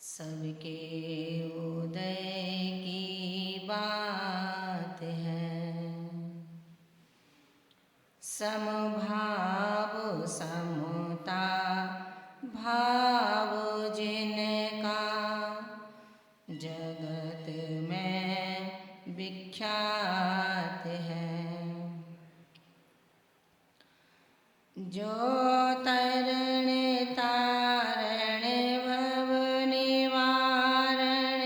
सबके उदय की बात है, समभाव समता भाव जिनका जगत में विख्यात है। जो तरण तारण भव निवारण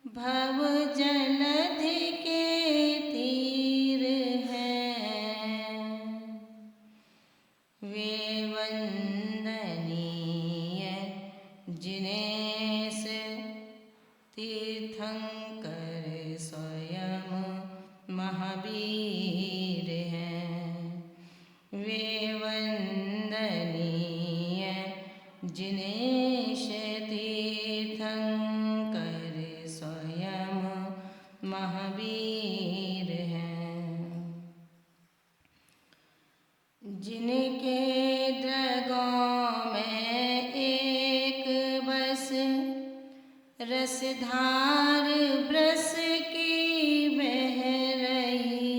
भव जलधि के तीर हैं, वे वंदनीय जिनेस तीर्थंकर स्वयं महावीर हैं। वे वंदनीय जिनेश तीर्थंकर स्वयं महावीर हैं। जिनके द्रगों में एक बस रसधार ब्रस की बह रही,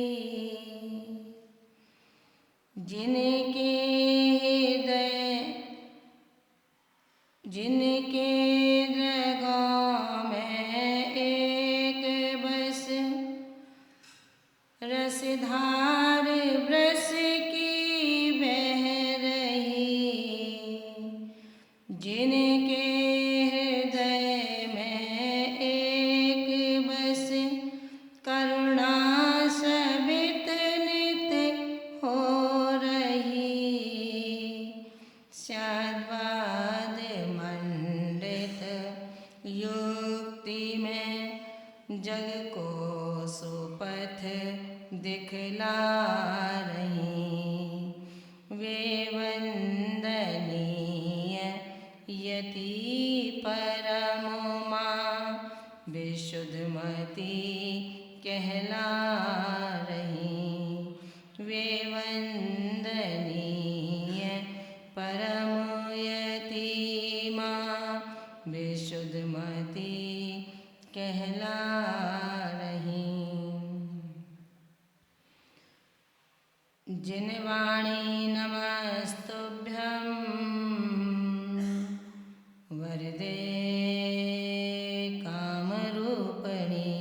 जिनके द्रगों में एक बस रसधार ब्रस की बह रही, जिनके हृदय में एक बस करुणा सबित नित हो रही, स्याद्वाद मंडित युक्ति में जग को सुपथ दिखला रही। वे वंदनीय यति परम मां विशुद्धमती कहला रही। वे वंदनीय परम यति मां विशुद्धमती कहला रही। जिनवाणी नमस्तुभ्यं वरदे कामरूपिणी,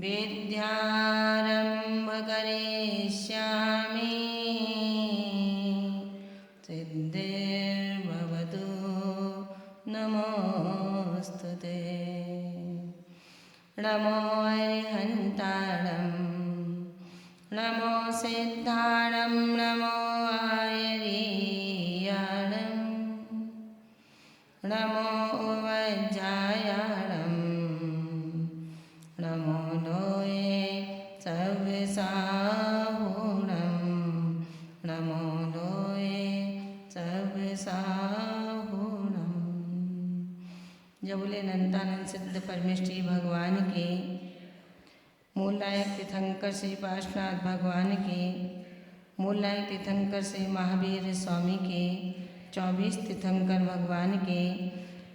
विद्यारम्भ करिष्यामि सिद्धिर्भवतु नमोस्तुते। नमो अरिहन्ताणं नमो सिद्धाणं नमो आयरीयाणं नमो उवज्जायाणं नमो लोये सव्यसाहूणं नमो लोये सव्यसाहूणं। जब बोले अनंतानंद सिद्ध परमेष्ठी भगवान के, मूलनायक तीर्थंकर श्री पार्श्वनाथ भगवान के, मूलनायक तीर्थंकर श्री महावीर स्वामी के, 24 तीर्थंकर भगवान के,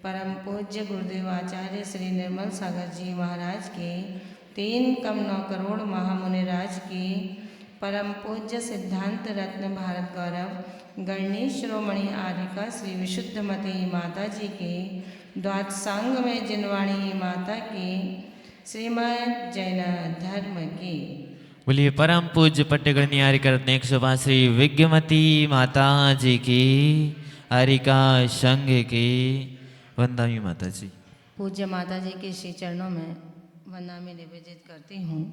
परम पूज्य गुरुदेव आचार्य श्री निर्मल सागर जी महाराज के, 3,9 करोड़ महामुनिराज के, परम पूज्य सिद्धांत रत्न भारत गौरव गणेश शिरोमणि आर्यिका श्री विशुद्धमती माता जी के, द्वादशांग में जिनवाणी माता के, श्रीमद् जैन धर्म की। बोलिए परम पूज्य पट्टेगढ़ आर्यिका रत्न 105 श्री विज्ञमती माता जी की, आर्यिका संघ की वंदामी माता जी। पूज्य माता जी के श्री चरणों में वंदनाएं निवेदित करती हूँ।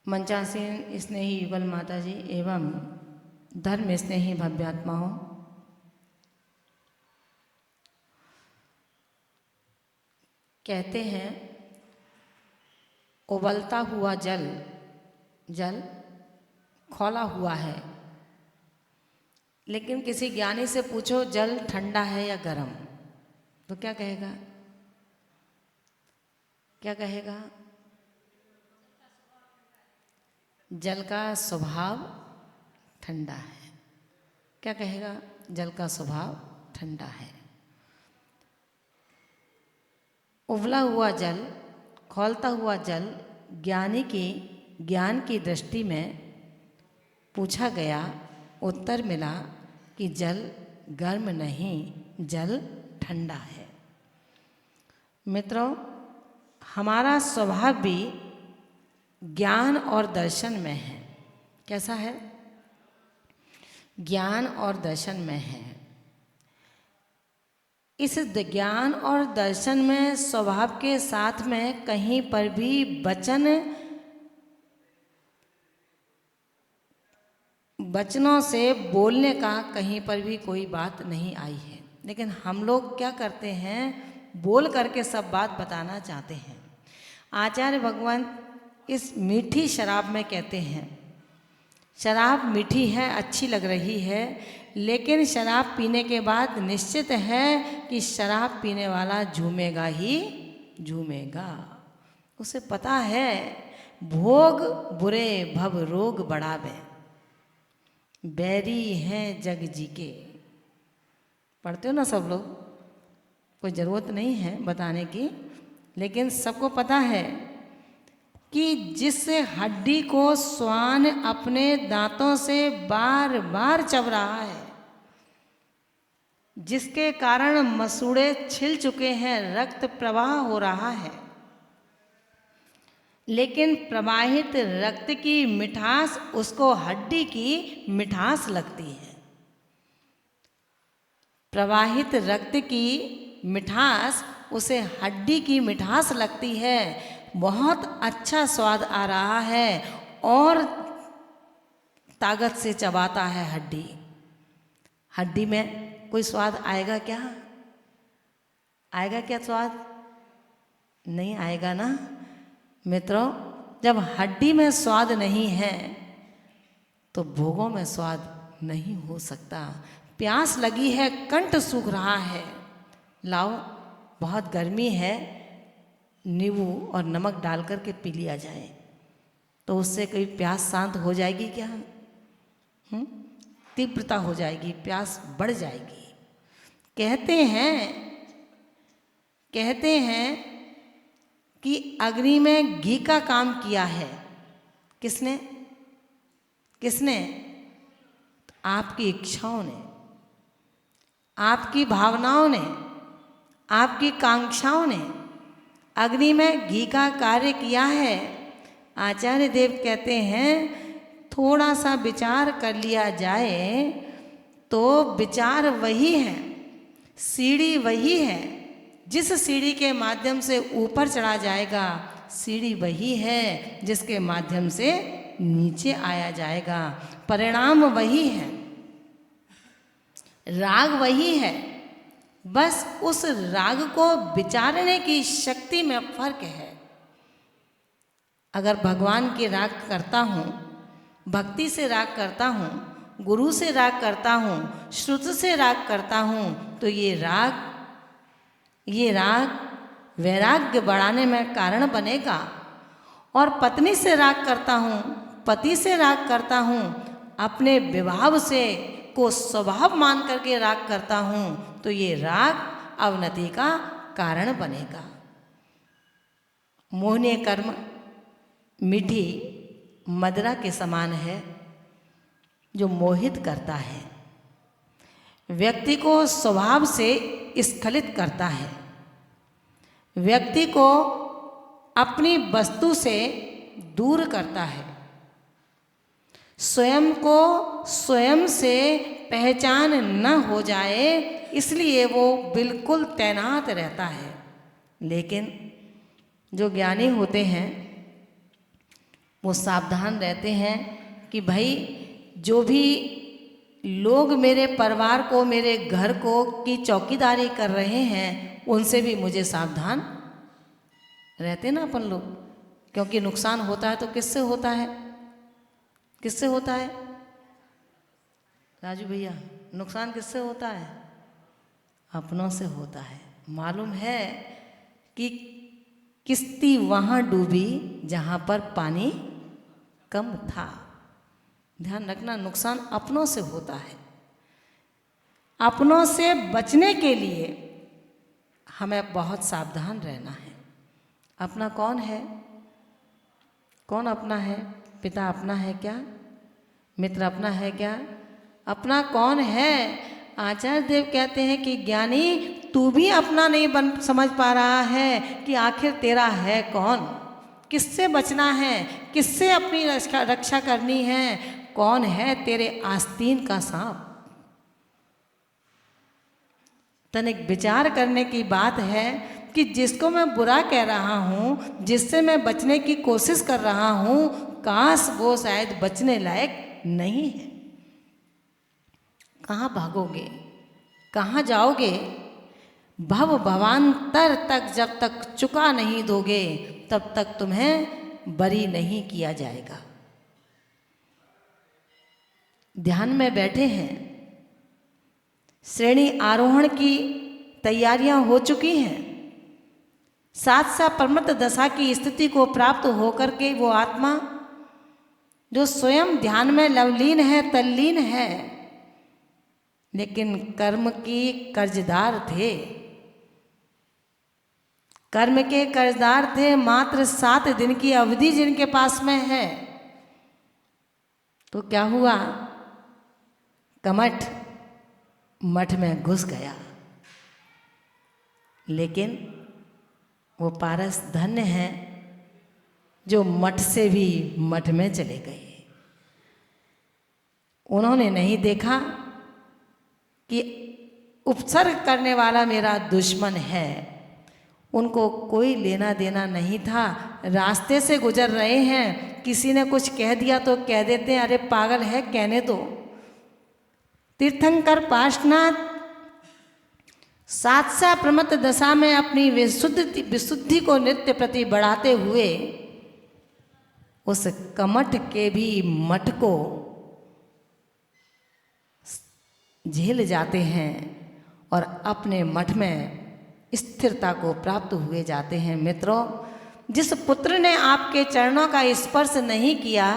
मंचासीन स्नेही युगल माता जी एवं धर्म स्नेही भव्यात्माओं, कहते हैं उबलता हुआ जल खौला हुआ है, लेकिन किसी ज्ञानी से पूछो जल ठंडा है या गर्म, तो क्या कहेगा? क्या कहेगा? जल का स्वभाव ठंडा है। क्या कहेगा? जल का स्वभाव ठंडा है। उबला हुआ जल, खौलता हुआ जल ज्ञान की दृष्टि में पूछा गया, उत्तर मिला कि जल गर्म नहीं, जल ठंडा है। मित्रों, हमारा स्वभाव भी ज्ञान और दर्शन में है। कैसा है? ज्ञान और दर्शन में है। इस ज्ञान और दर्शन में स्वभाव के साथ में कहीं पर भी वचनों से बोलने का कहीं पर भी कोई बात नहीं आई है। लेकिन हम लोग क्या करते हैं, बोल करके सब बात बताना चाहते हैं। आचार्य भगवान इस मीठी शराब में कहते हैं, शराब मीठी है, अच्छी लग रही है, लेकिन शराब पीने के बाद निश्चित है कि शराब पीने वाला झूमेगा ही झूमेगा। उसे पता है भोग बुरे भव रोग बढ़ावे, बैरी हैं जग जी के। पढ़ते हो ना सब लोग, कोई ज़रूरत नहीं है बताने की, लेकिन सबको पता है कि जिस हड्डी को श्वान अपने दांतों से बार बार चब रहा है, जिसके कारण मसूड़े छिल चुके हैं, रक्त प्रवाह हो रहा है, लेकिन प्रवाहित रक्त की मिठास उसको हड्डी की मिठास लगती है। प्रवाहित रक्त की मिठास उसे हड्डी की मिठास लगती है। बहुत अच्छा स्वाद आ रहा है और ताकत से चबाता है हड्डी। हड्डी में कोई स्वाद आएगा क्या? आएगा क्या स्वाद? नहीं आएगा ना। मित्रों, जब हड्डी में स्वाद नहीं है तो भोगों में स्वाद नहीं हो सकता। प्यास लगी है, कंठ सूख रहा है, लाओ बहुत गर्मी है, नींबू और नमक डाल करके पी लिया जाए, तो उससे कोई प्यास शांत हो जाएगी क्या? तीव्रता हो जाएगी, प्यास बढ़ जाएगी। कहते हैं कि अग्नि में घी का काम किया है। किसने? आपकी इच्छाओं ने, आपकी भावनाओं ने, आपकी कांक्षाओं ने अग्नि में घी का कार्य किया है। आचार्य देव कहते हैं थोड़ा सा विचार कर लिया जाए तो विचार वही है, सीढ़ी वही है। जिस सीढ़ी के माध्यम से ऊपर चढ़ा जाएगा, सीढ़ी वही है जिसके माध्यम से नीचे आया जाएगा। परिणाम वही है, राग वही है, बस उस राग को विचारने की शक्ति में फर्क है। अगर भगवान के राग करता हूँ, भक्ति से राग करता हूँ, गुरु से राग करता हूँ, श्रुत से राग करता हूँ, तो ये राग वैराग्य बढ़ाने में कारण बनेगा। और पत्नी से राग करता हूँ, पति से राग करता हूँ, अपने विभाव से को स्वभाव मान करके राग करता हूँ, तो ये राग अवनति का कारण बनेगा। मोहनीय कर्म मीठी मदिरा के समान है जो मोहित करता है, व्यक्ति को स्वभाव से स्खलित करता है, व्यक्ति को अपनी वस्तु से दूर करता है, स्वयं को स्वयं से पहचान न हो जाए इसलिए वो बिल्कुल तैनात रहता है। लेकिन जो ज्ञानी होते हैं वो सावधान रहते हैं कि भाई जो भी लोग मेरे परिवार को, मेरे घर को की चौकीदारी कर रहे हैं, उनसे भी मुझे सावधान रहते ना अपन लोग। क्योंकि नुकसान होता है तो किससे होता है? किससे होता है राजू भैया? नुकसान किससे होता है? अपनों से होता है। मालूम है कि किश्ती वहाँ डूबी जहाँ पर पानी कम था। ध्यान रखना, नुकसान अपनों से होता है। अपनों से बचने के लिए हमें बहुत सावधान रहना है। अपना कौन है? कौन अपना है? पिता अपना है क्या? मित्र अपना है क्या? अपना कौन है? आचार्य देव कहते हैं कि ज्ञानी तू भी अपना नहीं समझ पा रहा है कि आखिर तेरा है कौन, किससे बचना है, किससे अपनी रक्षा करनी है, कौन है तेरे आस्तीन का सांप। तनिक विचार करने की बात है कि जिसको मैं बुरा कह रहा हूँ, जिससे मैं बचने की कोशिश कर रहा हूँ, काश वो शायद बचने लायक नहीं है। कहाँ भागोगे? कहाँ जाओगे? भव भवांतर तक जब तक चुका नहीं दोगे तब तक तुम्हें बरी नहीं किया जाएगा। ध्यान में बैठे हैं, श्रेणी आरोहण की तैयारियां हो चुकी हैं। सातसा परमत दशा की स्थिति को प्राप्त होकर के वो आत्मा जो स्वयं ध्यान में लवलीन है, तल्लीन है, लेकिन कर्म की कर्जदार थे, कर्म के कर्जदार थे। मात्र 7 दिन की अवधि जिनके पास में है, तो क्या हुआ? कमठ मठ में घुस गया। लेकिन वो पारस धन्य है जो मठ से भी मठ में चले गए। उन्होंने नहीं देखा कि उपसर्ग करने वाला मेरा दुश्मन है। उनको कोई लेना देना नहीं था। रास्ते से गुजर रहे हैं, किसी ने कुछ कह दिया तो कह देते हैं अरे पागल है, कहने दो। तीर्थंकर पार्श्वनाथ सातसा प्रमत्त दशा में अपनी विशुद्धि को नित्य प्रति बढ़ाते हुए उस कमठ के भी मठ को झेल जाते हैं और अपने मठ में स्थिरता को प्राप्त हुए जाते हैं। मित्रों, जिस पुत्र ने आपके चरणों का स्पर्श नहीं किया,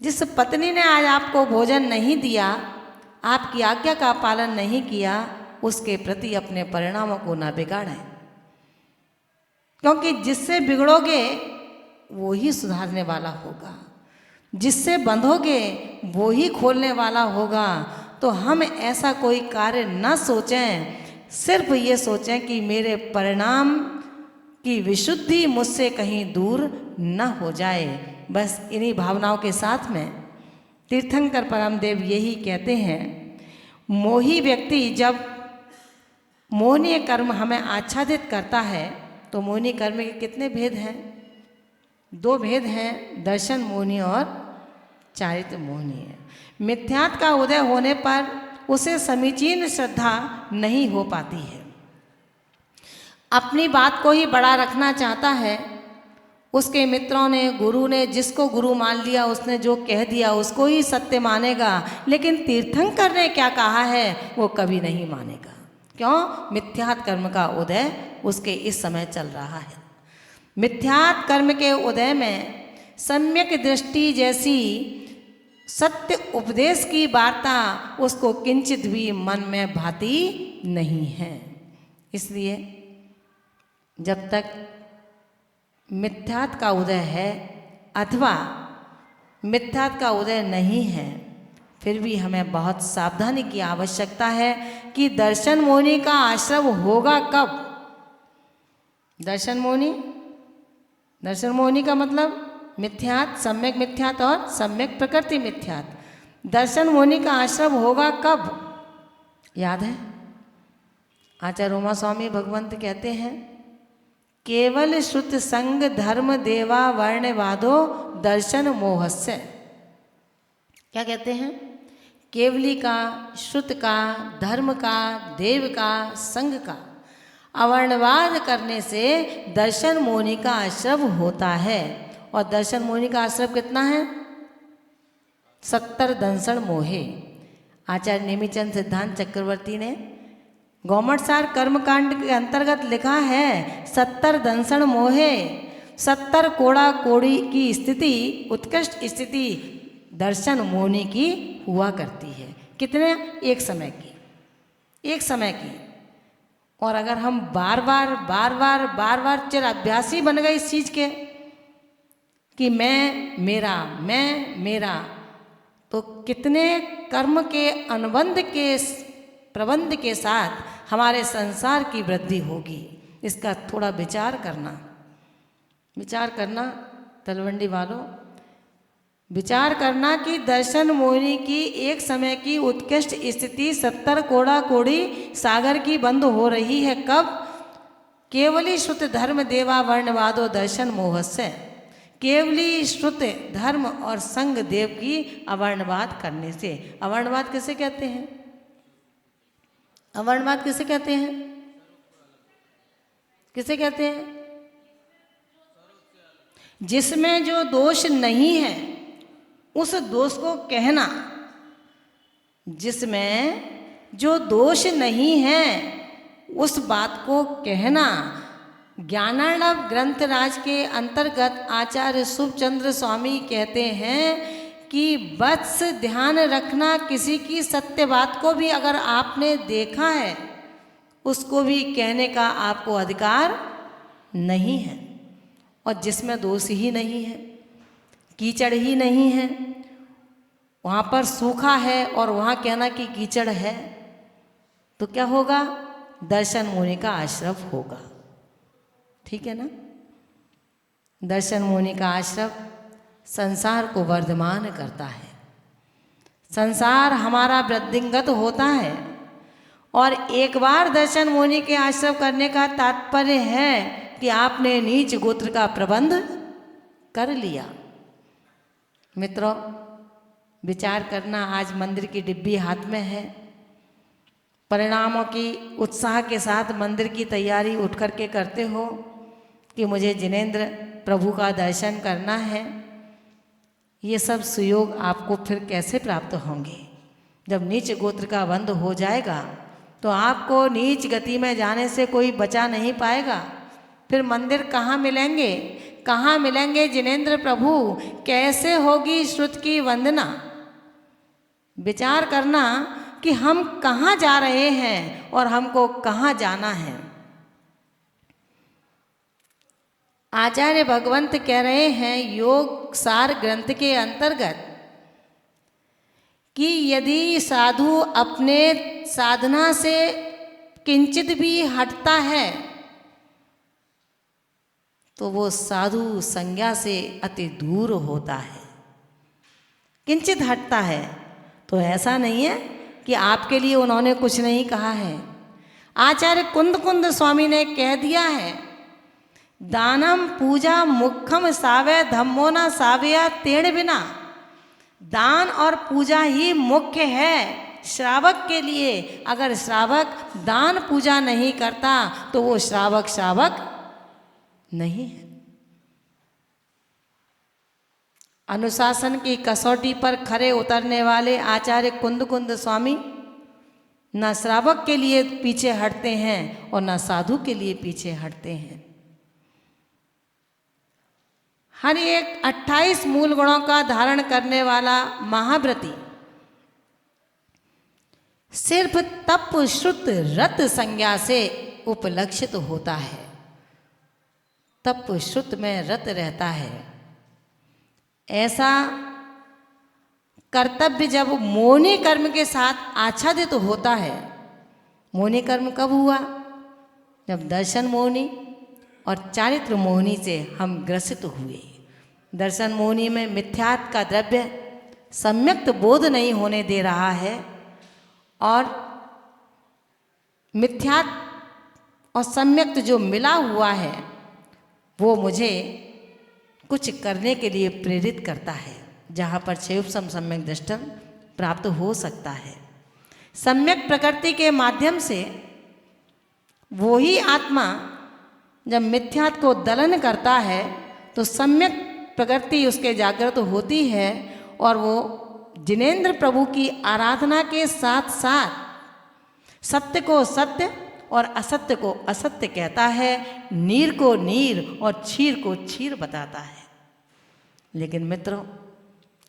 जिस पत्नी ने आज आपको भोजन नहीं दिया, आपकी आज्ञा का पालन नहीं किया, उसके प्रति अपने परिणामों को ना बिगाड़ें, क्योंकि जिससे बिगड़ोगे वो ही सुधारने वाला होगा, जिससे बंधोगे वो ही खोलने वाला होगा। तो हम ऐसा कोई कार्य न सोचें, सिर्फ ये सोचें कि मेरे परिणाम की विशुद्धि मुझसे कहीं दूर न हो जाए। बस इन्हीं भावनाओं के साथ में तीर्थंकर परमदेव यही कहते हैं, मोही व्यक्ति जब मोहनीय कर्म हमें आच्छादित करता है, तो मोहनीय कर्म के कितने भेद हैं? 2 भेद हैं, दर्शन मोहनीय और चारित्र मोहनीय। मिथ्यात्व का उदय होने पर उसे समीचीन श्रद्धा नहीं हो पाती है, अपनी बात को ही बड़ा रखना चाहता है। उसके मित्रों ने, गुरु ने, जिसको गुरु मान लिया, उसने जो कह दिया उसको ही सत्य मानेगा। लेकिन तीर्थंकर ने क्या कहा है वो कभी नहीं मानेगा। क्यों? मिथ्यात्व कर्म का उदय उसके इस समय चल रहा है। मिथ्यात्व कर्म के उदय में सम्यक दृष्टि जैसी सत्य उपदेश की वार्ता उसको किंचित भी मन में भाती नहीं है। इसलिए जब तक मिथ्यात्व का उदय है अथवा मिथ्यात्व का उदय नहीं है, फिर भी हमें बहुत सावधानी की आवश्यकता है कि दर्शन मोहनी का आश्रय होगा कब? दर्शन मोहनी का मतलब मिथ्यात्व, सम्यक मिथ्यात्व और सम्यक प्रकृति मिथ्यात्व। दर्शन मोहनी का आश्रय होगा कब? याद है? आचार्य उमा स्वामी भगवंत कहते हैं, केवल श्रुत संग धर्म देवा वर्णवादो दर्शन मोहस्य। क्या कहते हैं? केवली का, श्रुत का, धर्म का, देव का, संग का अवर्णवाद करने से दर्शन मोहनी का आश्रय होता है। और दर्शन मोहनी का आश्रय कितना है? 70 दंसण मोहे। आचार्य नेमिचंद सिद्धांत चक्रवर्ती ने गौमटसार कर्मकांड के अंतर्गत लिखा है, 70 दंसण मोहे, 70 कोड़ा कोड़ी की स्थिति, उत्कृष्ट स्थिति दर्शन मोहनी की हुआ करती है। कितने? एक समय की। और अगर हम बार बार चिर अभ्यासी बन गए इस चीज के कि मैं मेरा, तो कितने कर्म के अनुबंध के प्रबंध के साथ हमारे संसार की वृद्धि होगी, इसका थोड़ा विचार करना तलवंडी वालों, विचार करना कि दर्शन मोहिनी की एक समय की उत्कृष्ट स्थिति 70 कोड़ा कोड़ी सागर की बंद हो रही है। कब? केवली श्रुत धर्म देवा वर्णवादो दर्शन मोहस्य, केवली श्रुत धर्म और संग देव की अवर्णवाद करने से। अवर्णवाद किसे कहते हैं? अवर्णवाद किसे कहते हैं? किसे कहते हैं? जिसमें जो दोष नहीं है उस दोष को कहना, जिसमें जो दोष नहीं है उस बात को कहना। ज्ञानार्णव ग्रंथराज के अंतर्गत आचार्य शुभचंद्र स्वामी कहते हैं कि बस ध्यान रखना, किसी की सत्य बात को भी अगर आपने देखा है उसको भी कहने का आपको अधिकार नहीं है। और जिसमें दोष ही नहीं है, कीचड़ ही नहीं है, वहाँ पर सूखा है और वहाँ कहना कि कीचड़ है, तो क्या होगा? दर्शन मुनि का आश्रव होगा। ठीक है ना? दर्शन मुनि का आश्रव संसार को वर्धमान करता है, संसार हमारा वृद्धिंगत होता है। और एक बार दर्शन मुनि के आश्रव करने का तात्पर्य है कि आपने नीच गोत्र का प्रबंध कर लिया। मित्रों, विचार करना, आज मंदिर की डिब्बी हाथ में है, परिणामों की उत्साह के साथ मंदिर की तैयारी उठ कर के करते हो कि मुझे जिनेंद्र प्रभु का दर्शन करना है। ये सब सुयोग आपको फिर कैसे प्राप्त होंगे? जब नीच गोत्र का बंध हो जाएगा तो आपको नीच गति में जाने से कोई बचा नहीं पाएगा। फिर मंदिर कहाँ मिलेंगे? कहाँ मिलेंगे जिनेंद्र प्रभु? कैसे होगी श्रुत की वंदना? विचार करना कि हम कहाँ जा रहे हैं और हमको कहाँ जाना है। आचार्य भगवंत कह रहे हैं योग सार ग्रंथ के अंतर्गत कि यदि साधु अपने साधना से किंचित भी हटता है तो वो साधु संज्ञा से अति दूर होता है। किंचित हटता है तो ऐसा नहीं है कि आपके लिए उन्होंने कुछ नहीं कहा है। आचार्य कुंद स्वामी ने कह दिया है, दानम पूजा मुखम सावे धम्मो न सावया तेण बिना। दान और पूजा ही मुख्य है श्रावक के लिए। अगर श्रावक दान पूजा नहीं करता तो वो श्रावक नहीं है। अनुशासन की कसौटी पर खरे उतरने वाले आचार्य कुंद स्वामी न श्रावक के लिए पीछे हटते हैं और न साधु के लिए पीछे हटते हैं। हर एक 28 मूल गुणों का धारण करने वाला महाव्रती सिर्फ तप श्रुत रत संज्ञा से उपलक्षित होता है। तप श्रुत में रत रहता है। ऐसा कर्तव्य जब मौनी कर्म के साथ आच्छादित होता है। मौनी कर्म कब हुआ? जब दर्शन मौनी और चारित्र मोहिनी से हम ग्रसित हुए। दर्शन मोहिनी में मिथ्यात्व का द्रव्य सम्यक्त बोध नहीं होने दे रहा है और मिथ्यात्व और सम्यक्त जो मिला हुआ है वो मुझे कुछ करने के लिए प्रेरित करता है, जहाँ पर क्षयोपम सम्यक दृष्टि प्राप्त हो सकता है। सम्यक प्रकृति के माध्यम से वो ही आत्मा जब मिथ्यात्व को दलन करता है तो सम्यक प्रकृति उसके जागृत होती है और वो जिनेंद्र प्रभु की आराधना के साथ साथ सत्य को सत्य और असत्य को असत्य कहता है, नीर को नीर और क्षीर को क्षीर बताता है। लेकिन मित्रों,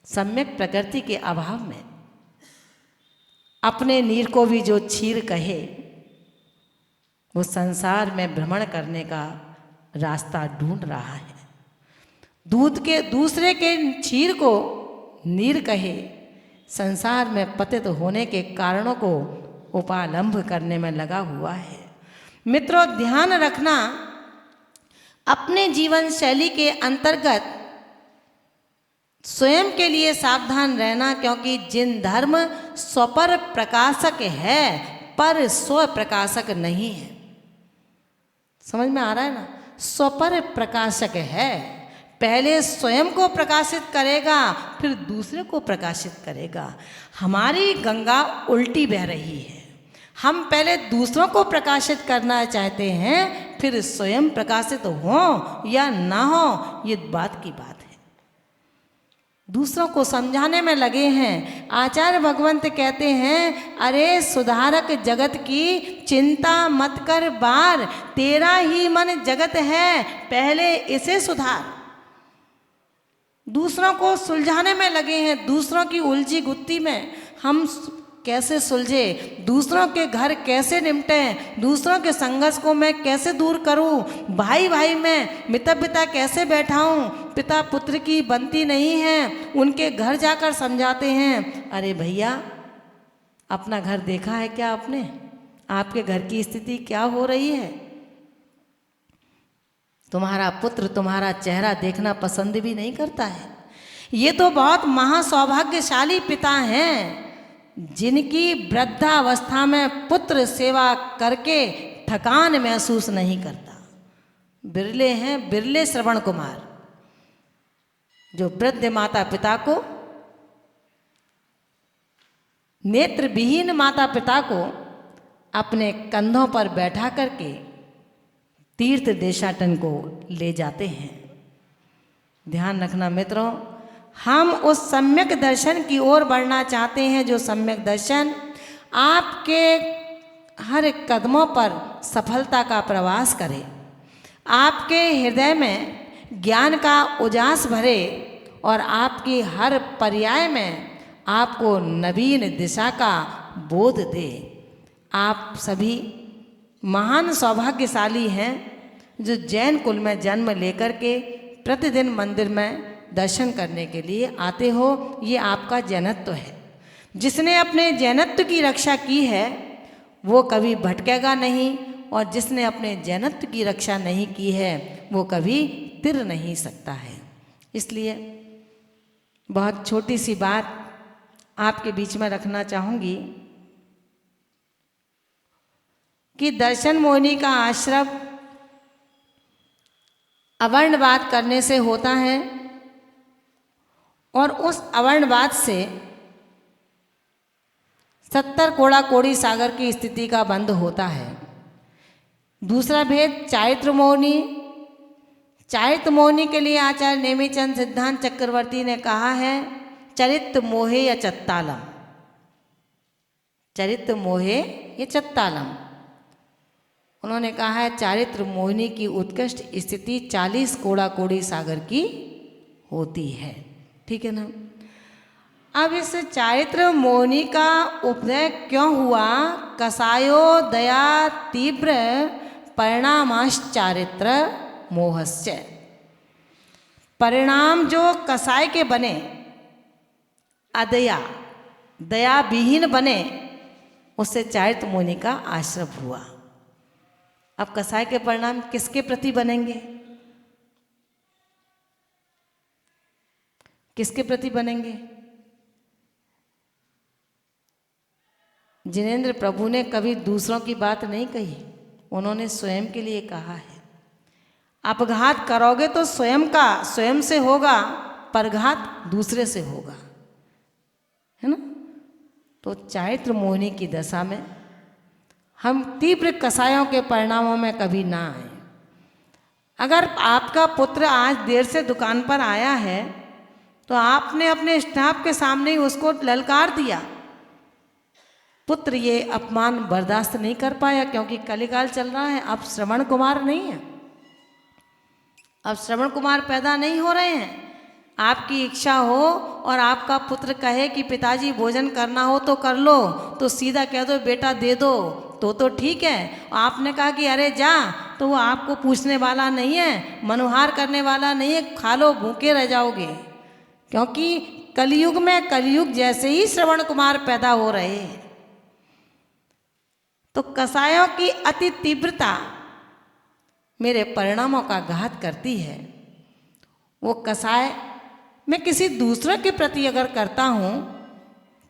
सम्यक प्रकृति के अभाव में अपने नीर को भी जो क्षीर कहे वो संसार में भ्रमण करने का रास्ता ढूंढ रहा है। दूध के दूसरे के क्षीर को नीर कहे, संसार में पतित होने के कारणों को उपालंब करने में लगा हुआ है। मित्रों, ध्यान रखना, अपने जीवन शैली के अंतर्गत स्वयं के लिए सावधान रहना, क्योंकि जिन धर्म स्वपर प्रकाशक है पर स्व प्रकाशक नहीं है। समझ में आ रहा है ना? स्वपर प्रकाशक है, पहले स्वयं को प्रकाशित करेगा फिर दूसरे को प्रकाशित करेगा। हमारी गंगा उल्टी बह रही है। हम पहले दूसरों को प्रकाशित करना चाहते हैं, फिर स्वयं प्रकाशित हो या ना हो, ये बात की बात है। दूसरों को समझाने में लगे हैं। आचार्य भगवंत कहते हैं, अरे सुधारक जगत की चिंता मत कर बार, तेरा ही मन जगत है, पहले इसे सुधार। दूसरों को सुलझाने में लगे हैं। दूसरों की उलझी गुत्थी में हम कैसे सुलझे, दूसरों के घर कैसे निपटें, दूसरों के संघर्ष को मैं कैसे दूर करूं, भाई भाई में मिता पिता कैसे बैठाऊं, पिता पुत्र की बनती नहीं है, उनके घर जाकर समझाते हैं। अरे भैया, अपना घर देखा है क्या आपने? आपके घर की स्थिति क्या हो रही है? तुम्हारा पुत्र तुम्हारा चेहरा देखना पसंद भी नहीं करता है। ये तो बहुत महासौभाग्यशाली पिता हैं जिनकी वृद्धावस्था में पुत्र सेवा करके थकान महसूस नहीं करता। बिरले हैं, बिरले श्रवण कुमार, जो वृद्ध माता पिता को, नेत्र विहीन माता पिता को अपने कंधों पर बैठा करके तीर्थ देशाटन को ले जाते हैं। ध्यान रखना मित्रों, हम उस सम्यक दर्शन की ओर बढ़ना चाहते हैं, जो सम्यक दर्शन आपके हर कदमों पर सफलता का प्रवास करे, आपके हृदय में ज्ञान का उजास भरे और आपकी हर पर्याय में आपको नवीन दिशा का बोध दे। आप सभी महान सौभाग्यशाली हैं जो जैन कुल में जन्म लेकर के प्रतिदिन मंदिर में दर्शन करने के लिए आते हो। ये आपका जैनत्व है। जिसने अपने जैनत्व की रक्षा की है वो कभी भटकेगा नहीं, और जिसने अपने जैनत्व की रक्षा नहीं की है वो कभी तिर नहीं सकता है। इसलिए बहुत छोटी सी बात आपके बीच में रखना चाहूँगी कि दर्शन मोहिनी का आश्रम अवर्णवाद करने से होता है, और उस अवर्णवाद से 70 कोड़ा कोड़ी सागर की स्थिति का बंध होता है। दूसरा भेद चारित्र मोहिनी। चारित्र मोहिनी के लिए आचार्य नेमिचंद सिद्धांत चक्रवर्ती ने कहा है, चरित्र मोहे या चत्तालम। चरित्र मोहे या चत्तालम। उन्होंने कहा है चारित्र मोहिनी की उत्कृष्ट स्थिति 40 कोड़ा कोड़ी सागर की होती है। ठीक है ना? अब इस चारित्र मोहिनी का उपदय क्यों हुआ? कसायो दया तीव्र परिणामाश्चारित्र मोहस्य। परिणाम जो कसाय के बने, अदया दया विहीन बने, उससे चारित्र मोहिनी का आश्रम हुआ। अब कसाय के परिणाम किसके प्रति बनेंगे? किसके प्रति बनेंगे? जिनेंद्र प्रभु ने कभी दूसरों की बात नहीं कही, उन्होंने स्वयं के लिए कहा है। अपघात करोगे तो स्वयं से होगा, परघात दूसरे से होगा, है ना? तो चारित्र मोहिनी की दशा में हम तीव्र कसायों के परिणामों में कभी ना आए। अगर आपका पुत्र आज देर से दुकान पर आया है तो आपने अपने स्टाफ के सामने ही उसको ललकार दिया। पुत्र ये अपमान बर्दाश्त नहीं कर पाया, क्योंकि कलिकाल चल रहा है। अब श्रवण कुमार नहीं है, अब श्रवण कुमार पैदा नहीं हो रहे हैं। आपकी इच्छा हो और आपका पुत्र कहे कि पिताजी भोजन करना हो तो कर लो, तो सीधा कह दो बेटा दे दो, तो ठीक है। आपने कहा कि अरे जा, तो वो आपको पूछने वाला नहीं है, मनुहार करने वाला नहीं है, खा लो भूखे रह जाओगे। क्योंकि कलयुग में, कलयुग जैसे ही श्रवण कुमार पैदा हो रहे हैं, तो कसायों की अति तीव्रता मेरे परिणामों का घात करती है। वो कसाय मैं किसी दूसरे के प्रति अगर करता हूँ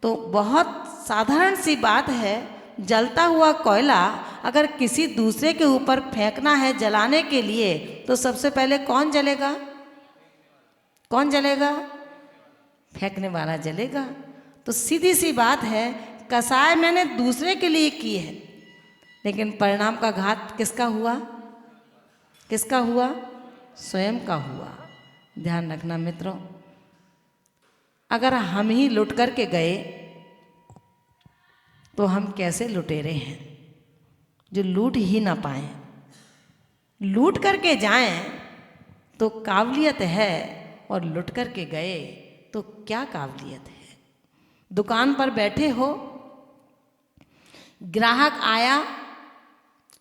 तो बहुत साधारण सी बात है, जलता हुआ कोयला अगर किसी दूसरे के ऊपर फेंकना है जलाने के लिए, तो सबसे पहले कौन जलेगा? कौन जलेगा? फेंकने वाला जलेगा। तो सीधी सी बात है, कसाय मैंने दूसरे के लिए की है, लेकिन परिणाम का घात किसका हुआ? किसका हुआ? स्वयं का हुआ। ध्यान रखना मित्रों, अगर हम ही लुट करके गए तो हम कैसे लुटेरे हैं जो लूट ही ना पाए। लूट करके जाएं तो काबिलियत है, और लुट करके गए तो क्या काबिलियत है। दुकान पर बैठे हो, ग्राहक आया,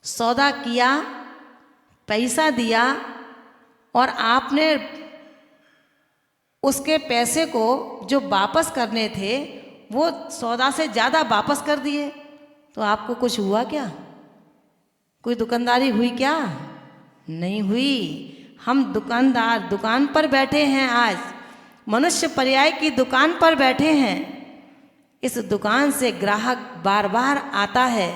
सौदा किया, पैसा दिया, और आपने उसके पैसे को जो वापस करने थे वो सौदा से ज़्यादा वापस कर दिए, तो आपको कुछ हुआ क्या? कोई दुकानदारी हुई क्या? नहीं हुई। हम दुकानदार दुकान पर बैठे हैं, आज मनुष्य पर्याय की दुकान पर बैठे हैं। इस दुकान से ग्राहक बार बार आता है,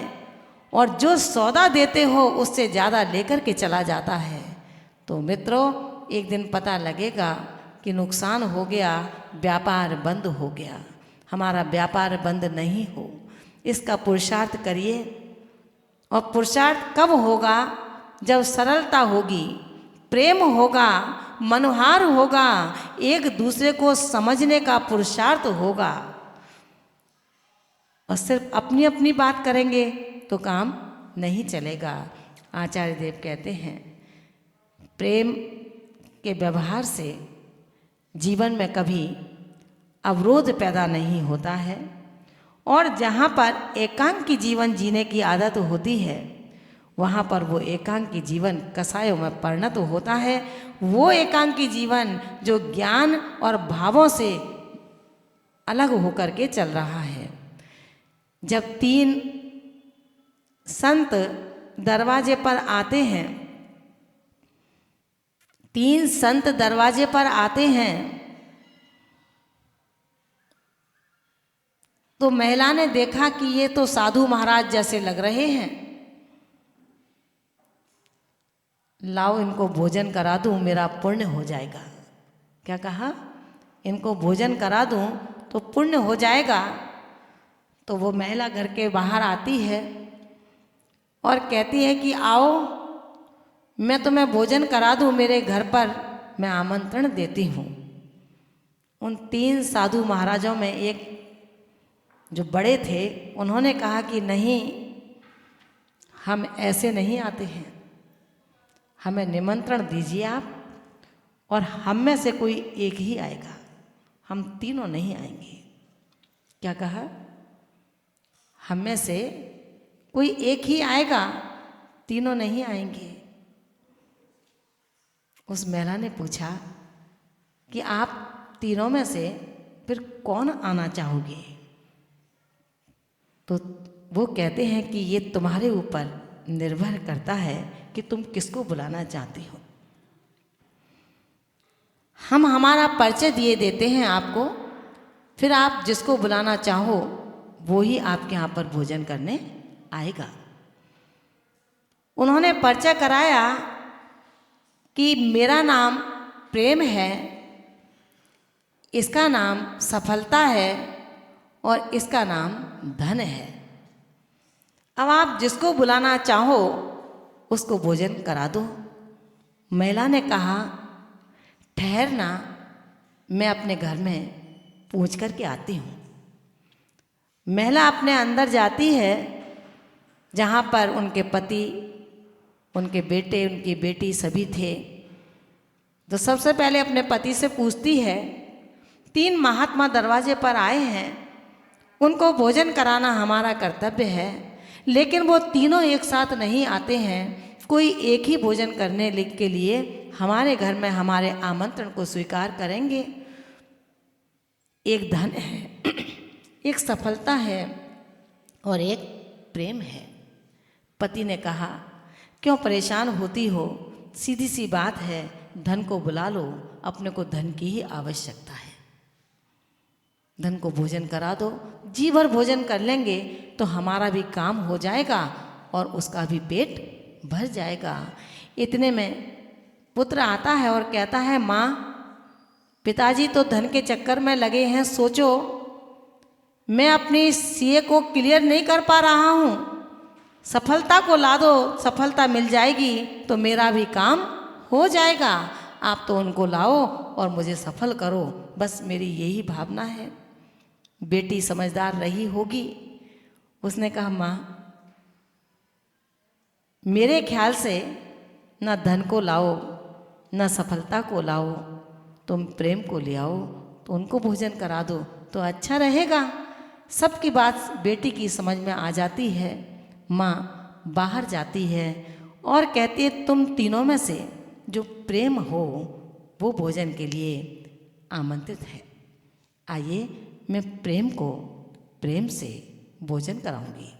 और जो सौदा देते हो उससे ज़्यादा लेकर के चला जाता है। तो मित्रों, एक दिन पता लगेगा कि नुकसान हो गया, व्यापार बंद हो गया। हमारा व्यापार बंद नहीं हो, इसका पुरुषार्थ करिए। और पुरुषार्थ कब होगा? जब सरलता होगी, प्रेम होगा, मनुहार होगा, एक दूसरे को समझने का पुरुषार्थ होगा। और सिर्फ अपनी अपनी बात करेंगे तो काम नहीं चलेगा। आचार्य देव कहते हैं, प्रेम के व्यवहार से जीवन में कभी अवरोध पैदा नहीं होता है, और जहाँ पर एकांकी जीवन जीने की आदत होती है, वहाँ पर वो एकांकी जीवन कसायों में परिणत होता है। वो एकांकी जीवन जो ज्ञान और भावों से अलग होकर के चल रहा है। जब 3 संत दरवाजे पर आते हैं, 3 संत दरवाजे पर आते हैं, तो महिला ने देखा कि ये तो साधु महाराज जैसे लग रहे हैं, लाओ इनको भोजन करा दूं, मेरा पुण्य हो जाएगा। क्या कहा? इनको भोजन करा दूं तो पुण्य हो जाएगा। तो वो महिला घर के बाहर आती है और कहती है कि आओ, मैं तुम्हें भोजन करा दूं, मेरे घर पर मैं आमंत्रण देती हूँ। उन 3 साधु महाराजों में एक जो बड़े थे, उन्होंने कहा कि नहीं, हम ऐसे नहीं आते हैं, हमें निमंत्रण दीजिए आप, और हम में से कोई एक ही आएगा, हम तीनों नहीं आएंगे। क्या कहा? हम में से कोई एक ही आएगा, तीनों नहीं आएंगे। उस महिला ने पूछा कि आप तीनों में से फिर कौन आना चाहोगे? तो वो कहते हैं कि ये तुम्हारे ऊपर निर्भर करता है कि तुम किसको बुलाना चाहती हो। हम हमारा परिचय दिए देते हैं आपको, फिर आप जिसको बुलाना चाहो वो ही आपके यहाँ पर भोजन करने आएगा। उन्होंने परिचय कराया कि मेरा नाम प्रेम है, इसका नाम सफलता है, और इसका नाम धन है। अब आप जिसको बुलाना चाहो उसको भोजन करा दो। महिला ने कहा, ठहरना, मैं अपने घर में पूछ करके आती हूँ। महिला अपने अंदर जाती है, जहाँ पर उनके पति, उनके बेटे, उनकी बेटी सभी थे। तो सबसे पहले अपने पति से पूछती है, 3 महात्मा दरवाजे पर आए हैं, उनको भोजन कराना हमारा कर्तव्य है, लेकिन वो तीनों एक साथ नहीं आते हैं। कोई एक ही भोजन करने के लिए हमारे घर में हमारे आमंत्रण को स्वीकार करेंगे। एक धन है, एक सफलता है और एक प्रेम है। पति ने कहा, क्यों परेशान होती हो, सीधी सी बात है, धन को बुला लो, अपने को धन की ही आवश्यकता है। धन को भोजन करा दो, जी भर भोजन कर लेंगे तो हमारा भी काम हो जाएगा और उसका भी पेट भर जाएगा। इतने में पुत्र आता है और कहता है, माँ पिताजी तो धन के चक्कर में लगे हैं, सोचो मैं अपनी सीए को क्लियर नहीं कर पा रहा हूँ, सफलता को ला दो, सफलता मिल जाएगी तो मेरा भी काम हो जाएगा। आप तो उनको लाओ और मुझे सफल करो, बस मेरी यही भावना है। बेटी समझदार रही होगी, उसने कहा, माँ मेरे ख्याल से न धन को लाओ न सफलता को लाओ, तुम प्रेम को ले आओ, तो उनको भोजन करा दो तो अच्छा रहेगा। सबकी बात बेटी की समझ में आ जाती है। माँ बाहर जाती है और कहती है, तुम तीनों में से जो प्रेम हो वो भोजन के लिए आमंत्रित है। आइए मैं प्रेम को प्रेम से भोजन कराऊंगी।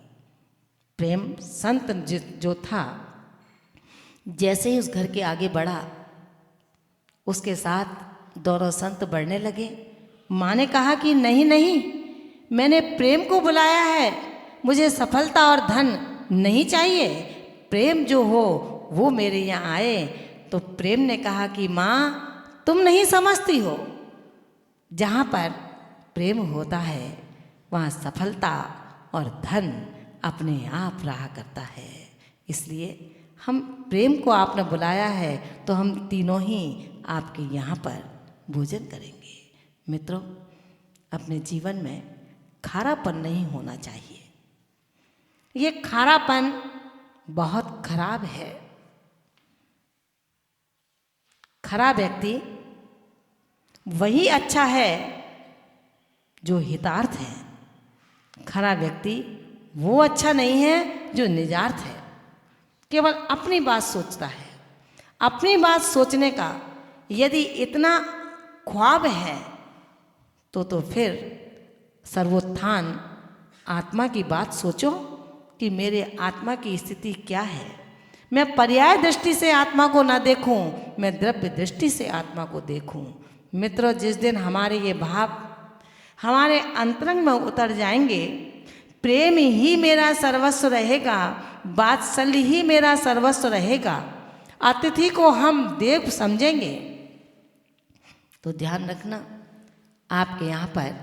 प्रेम संत जो था, जैसे ही उस घर के आगे बढ़ा उसके साथ दोनों संत बढ़ने लगे। माँ ने कहा कि नहीं नहीं, मैंने प्रेम को बुलाया है, मुझे सफलता और धन नहीं चाहिए, प्रेम जो हो वो मेरे यहाँ आए। तो प्रेम ने कहा कि माँ तुम नहीं समझती हो, जहाँ पर प्रेम होता है वहाँ सफलता और धन अपने आप रहा करता है। इसलिए हम प्रेम को आपने बुलाया है तो हम तीनों ही आपके यहाँ पर भोजन करेंगे। मित्रों, अपने जीवन में खारापन नहीं होना चाहिए। ये खारापन बहुत खराब है। खरा व्यक्ति वही अच्छा है जो हितार्थ है, खरा व्यक्ति वो अच्छा नहीं है जो निजार्थ है, केवल अपनी बात सोचता है। अपनी बात सोचने का यदि इतना ख्वाब है तो फिर सर्वोत्थान आत्मा की बात सोचो कि मेरे आत्मा की स्थिति क्या है। मैं पर्याय दृष्टि से आत्मा को ना देखूं, मैं द्रव्य दृष्टि से आत्मा को देखूं। मित्रों, जिस दिन हमारे ये भाव हमारे अंतरंग में उतर जाएंगे, प्रेम ही मेरा सर्वस्व रहेगा, वात्सल्य ही मेरा सर्वस्व रहेगा, अतिथि को हम देव समझेंगे, तो ध्यान रखना आपके यहाँ पर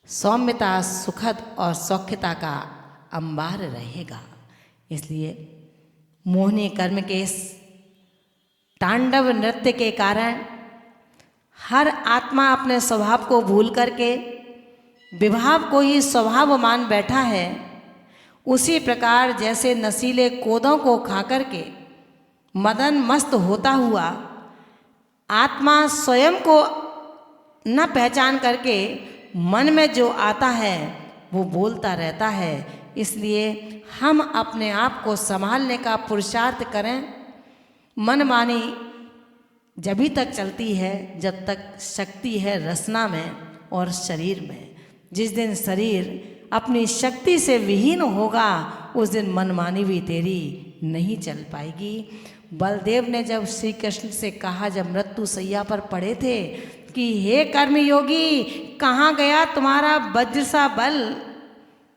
सौम्यता, सुखद और सौख्यता का अंबार रहेगा। इसलिए मोहिनी कर्म के इस तांडव नृत्य के कारण हर आत्मा अपने स्वभाव को भूल करके विभाव को ही स्वभाव मान बैठा है। उसी प्रकार जैसे नशीले कोदों को खा करके मदन मस्त होता हुआ आत्मा स्वयं को न पहचान करके मन में जो आता है वो बोलता रहता है। इसलिए हम अपने आप को संभालने का पुरुषार्थ करें। मनमानी जभी तक चलती है जब तक शक्ति है रसना में और शरीर में। जिस दिन शरीर अपनी शक्ति से विहीन होगा उस दिन मनमानी भी तेरी नहीं चल पाएगी। बलदेव ने जब श्री कृष्ण से कहा, जब मृत्यु सैया पर पड़े थे, कि हे कर्मयोगी, कहाँ गया तुम्हारा वज्र सा बल,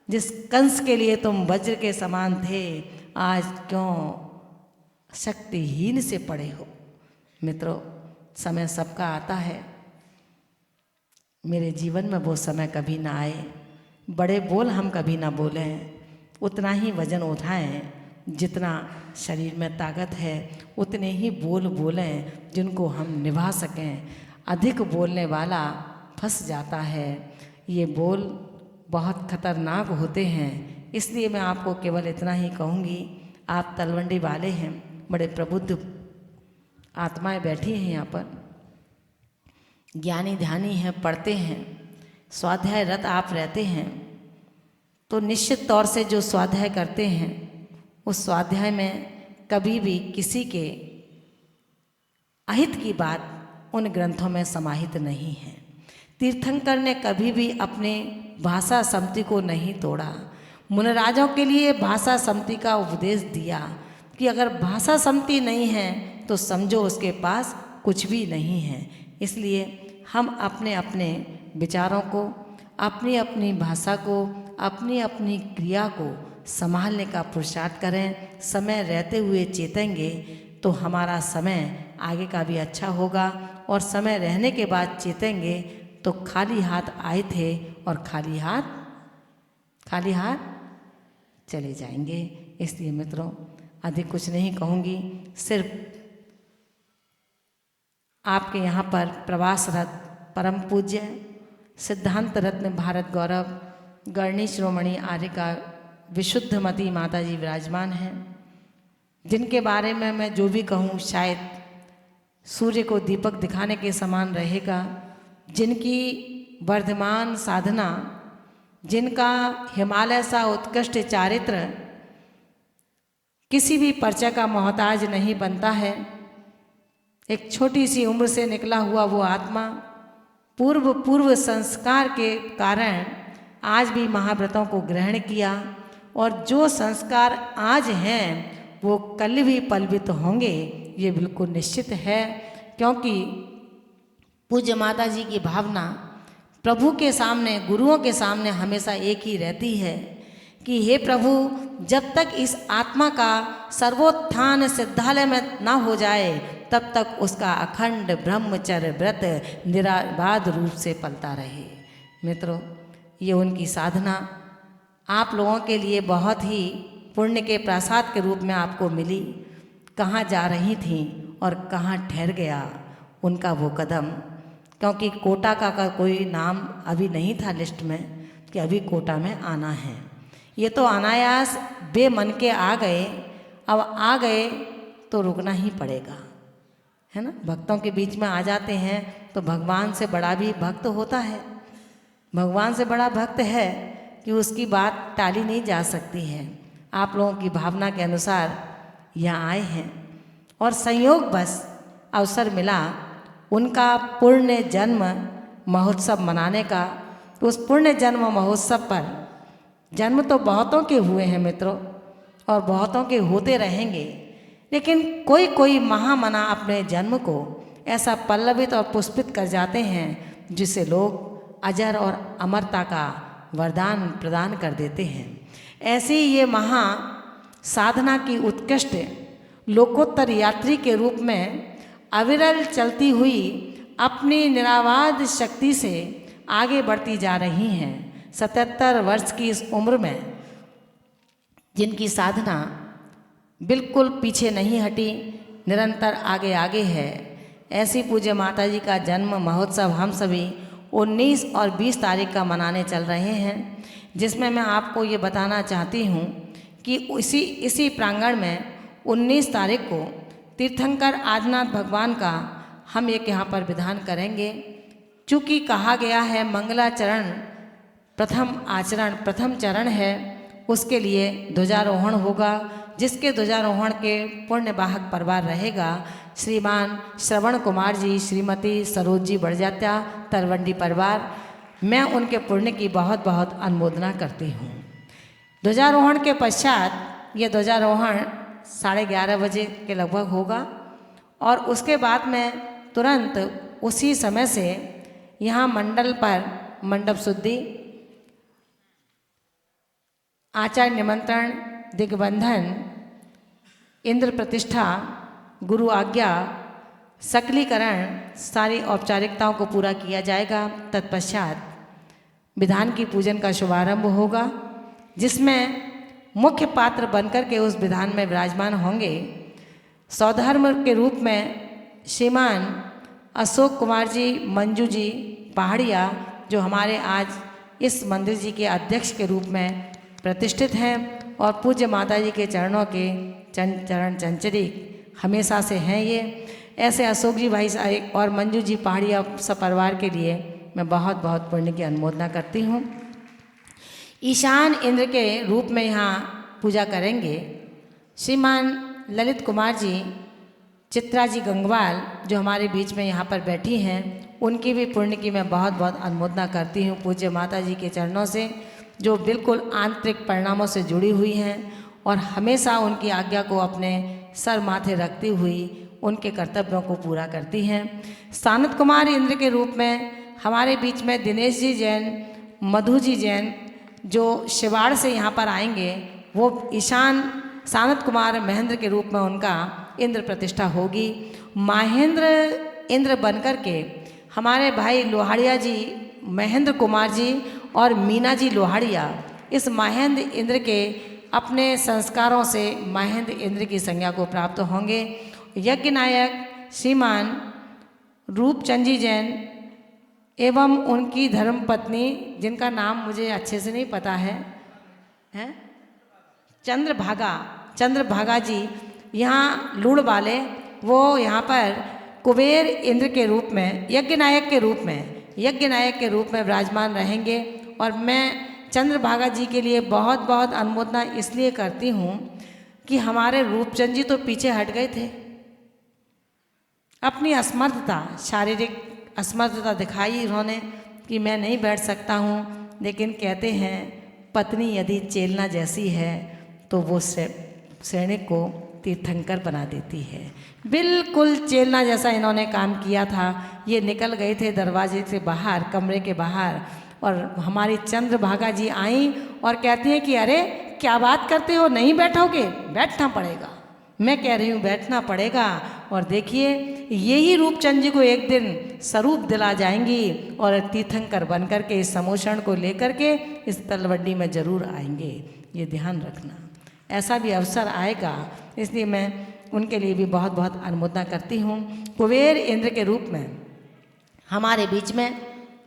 जिस कंस के लिए तुम वज्र के समान थे, आज क्यों शक्तिहीन से पड़े हो। मित्रों, समय सबका आता है। मेरे जीवन में वो समय कभी ना आए, बड़े बोल हम कभी ना बोलें, उतना ही वजन उठाएं जितना शरीर में ताकत है, उतने ही बोल बोलें जिनको हम निभा सकें। अधिक बोलने वाला फंस जाता है। ये बोल बहुत खतरनाक होते हैं। इसलिए मैं आपको केवल इतना ही कहूँगी, आप तलवंडी वाले हैं, बड़े प्रबुद्ध आत्माएं बैठी हैं यहाँ पर, ज्ञानी ध्यानी हैं, पढ़ते हैं, स्वाध्याय रत आप रहते हैं, तो निश्चित तौर से जो स्वाध्याय करते हैं उस स्वाध्याय में कभी भी किसी के अहित की बात उन ग्रंथों में समाहित नहीं है। तीर्थंकर ने कभी भी अपने भाषा सम्मति को नहीं तोड़ा। मुनिराजों के लिए भाषा सम्मति का उपदेश दिया कि अगर भाषा सम्मति नहीं है तो समझो उसके पास कुछ भी नहीं है। इसलिए हम अपने अपने विचारों को, अपनी अपनी भाषा को, अपनी अपनी क्रिया को संभालने का पुरुषार्थ करें। समय रहते हुए चेतेंगे तो हमारा समय आगे का भी अच्छा होगा, और समय रहने के बाद चेतेंगे तो खाली हाथ आए थे और खाली हाथ चले जाएंगे। इसलिए मित्रों, अधिक कुछ नहीं कहूँगी, सिर्फ आपके यहाँ पर प्रवासरत परम पूज्य सिद्धांत रत्न भारत गौरव गणनी शिरोमणि आर्यिका विशुद्धमती माता जी विराजमान हैं, जिनके बारे में मैं जो भी कहूँ शायद सूर्य को दीपक दिखाने के समान रहेगा। जिनकी वर्धमान साधना, जिनका हिमालय सा उत्कृष्ट चारित्र किसी भी परिचय का मोहताज नहीं बनता है। एक छोटी सी उम्र से निकला हुआ वो आत्मा पूर्व संस्कार के कारण आज भी महाव्रतों को ग्रहण किया, और जो संस्कार आज हैं वो कल भी पलवित होंगे, ये बिल्कुल निश्चित है। क्योंकि पूज्य माता जी की भावना प्रभु के सामने, गुरुओं के सामने हमेशा एक ही रहती है कि हे प्रभु, जब तक इस आत्मा का सर्वोत्थान सिद्धालय में न हो जाए तब तक उसका अखंड ब्रह्मचर्य व्रत निराबाध रूप से पलता रहे। मित्रों, ये उनकी साधना आप लोगों के लिए बहुत ही पुण्य के प्रसाद के रूप में आपको मिली। कहाँ जा रही थी और कहाँ ठहर गया उनका वो कदम, क्योंकि कोटा का कोई नाम अभी नहीं था लिस्ट में कि अभी कोटा में आना है। ये तो अनायास बेमन के आ गए, अब आ गए तो रुकना ही पड़ेगा, है ना। भक्तों के बीच में आ जाते हैं तो भगवान से बड़ा भी भक्त होता है, भगवान से बड़ा भक्त है कि उसकी बात टाली नहीं जा सकती है। आप लोगों की भावना के अनुसार यहाँ आए हैं और संयोग बस अवसर मिला उनका पुण्य जन्म महोत्सव मनाने का। उस पुण्य जन्म महोत्सव पर, जन्म तो बहुतों के हुए हैं मित्रों और बहुतों के होते रहेंगे, लेकिन कोई कोई महामना अपने जन्म को ऐसा पल्लवित और पुष्पित कर जाते हैं जिसे लोग अजर और अमरता का वरदान प्रदान कर देते हैं। ऐसी ये महा साधना की उत्कृष्ट लोकोत्तर यात्री के रूप में अविरल चलती हुई अपनी निरावाद शक्ति से आगे बढ़ती जा रही हैं। 77 वर्ष की इस उम्र में जिनकी साधना बिल्कुल पीछे नहीं हटी, निरंतर आगे आगे है, ऐसी पूज्य माता जी का जन्म महोत्सव हम सभी 19 और 20 तारीख का मनाने चल रहे हैं, जिसमें मैं आपको ये बताना चाहती हूँ कि इसी प्रांगण में 19 तारीख को तीर्थंकर आदिनाथ भगवान का हम एक यहाँ पर विधान करेंगे। चूँकि कहा गया है मंगलाचरण प्रथम चरण है, उसके लिए ध्वजारोहण होगा, जिसके ध्वजारोहण के पुण्यवाहक परिवार रहेगा श्रीमान श्रवण कुमार जी, श्रीमती सरोज जी बड़जात्या, तरवंडी परिवार। मैं उनके पुण्य की बहुत बहुत अनुमोदना करती हूँ। ध्वजारोहण के पश्चात ये ध्वजारोहण 11:30 बजे के लगभग होगा और उसके बाद में तुरंत उसी समय से यहाँ मंडल पर मंडप शुद्धि, आचार्य निमंत्रण, दिग्बंधन, इंद्र प्रतिष्ठा, गुरु आज्ञा, सकलीकरण, सारी औपचारिकताओं को पूरा किया जाएगा। तत्पश्चात विधान की पूजन का शुभारंभ होगा, जिसमें मुख्य पात्र बनकर के उस विधान में विराजमान होंगे सौधर्म के रूप में श्रीमान अशोक कुमार जी, मंजू जी पहाड़िया, जो हमारे आज इस मंदिर जी के अध्यक्ष के रूप में प्रतिष्ठित हैं और पूज्य माता जी के चरणों के चरण चंचरी हमेशा से हैं। ये ऐसे अशोक जी भाई और मंजू जी पहाड़िया सब परिवार के लिए मैं बहुत बहुत पुण्य की अनुमोदना करती हूँ। ईशान इंद्र के रूप में यहाँ पूजा करेंगे। श्रीमान ललित कुमार जी, चित्रा जी गंगवाल जो हमारे बीच में यहाँ पर बैठी हैं, उनकी भी पुण्य की मैं बहुत बहुत अनुमोदना करती हूँ पूज्य माता जी के चरणों से, जो बिल्कुल आंतरिक परिणामों से जुड़ी हुई हैं और हमेशा उनकी आज्ञा को अपने सर माथे रखती हुई उनके कर्तव्यों को पूरा करती हैं। सानत कुमार इंद्र के रूप में हमारे बीच में दिनेश जी जैन, मधु जी जैन जो शिवाड़ से यहाँ पर आएंगे, वो ईशान सानत कुमार महेंद्र के रूप में उनका इंद्र प्रतिष्ठा होगी। महेंद्र इंद्र बनकर के हमारे भाई लोहाड़िया जी, महेंद्र कुमार जी और मीना जी लोहाड़िया इस महेंद्र इंद्र के अपने संस्कारों से महेंद्र इंद्र की संज्ञा को प्राप्त होंगे। यज्ञ नायक श्रीमान रूपचंद जी जैन एवं उनकी धर्मपत्नी, जिनका नाम मुझे अच्छे से नहीं पता है, चंद्रभागा जी यहाँ लूड़ वाले, वो यहाँ पर कुबेर इंद्र के रूप में यज्ञ नायक के रूप में विराजमान रहेंगे। और मैं चंद्रभागा जी के लिए बहुत बहुत अनुमोदना इसलिए करती हूँ कि हमारे रूपचंद जी तो पीछे हट गए थे, अपनी असमर्थता, शारीरिक असमर्थता दिखाई उन्होंने कि मैं नहीं बैठ सकता हूँ, लेकिन कहते हैं पत्नी यदि चेलना जैसी है तो वो सैनिक को तीर्थंकर बना देती है। बिल्कुल चेलना जैसा इन्होंने काम किया था। ये निकल गए थे दरवाजे से बाहर, कमरे के बाहर, और हमारी चंद्रभागा जी आई और कहती हैं कि अरे क्या बात करते हो, नहीं बैठोगे? बैठना पड़ेगा। मैं कह रही हूँ बैठना पड़ेगा। और देखिए यही रूपचंद जी को एक दिन स्वरूप दिला जाएंगी और तीर्थंकर बन कर के इस समोषण को लेकर के इस तलवड्डी में जरूर आएंगे, ये ध्यान रखना। ऐसा भी अवसर आएगा, इसलिए मैं उनके लिए भी बहुत बहुत अनुमोदना करती हूँ। कुबेर इंद्र के रूप में हमारे बीच में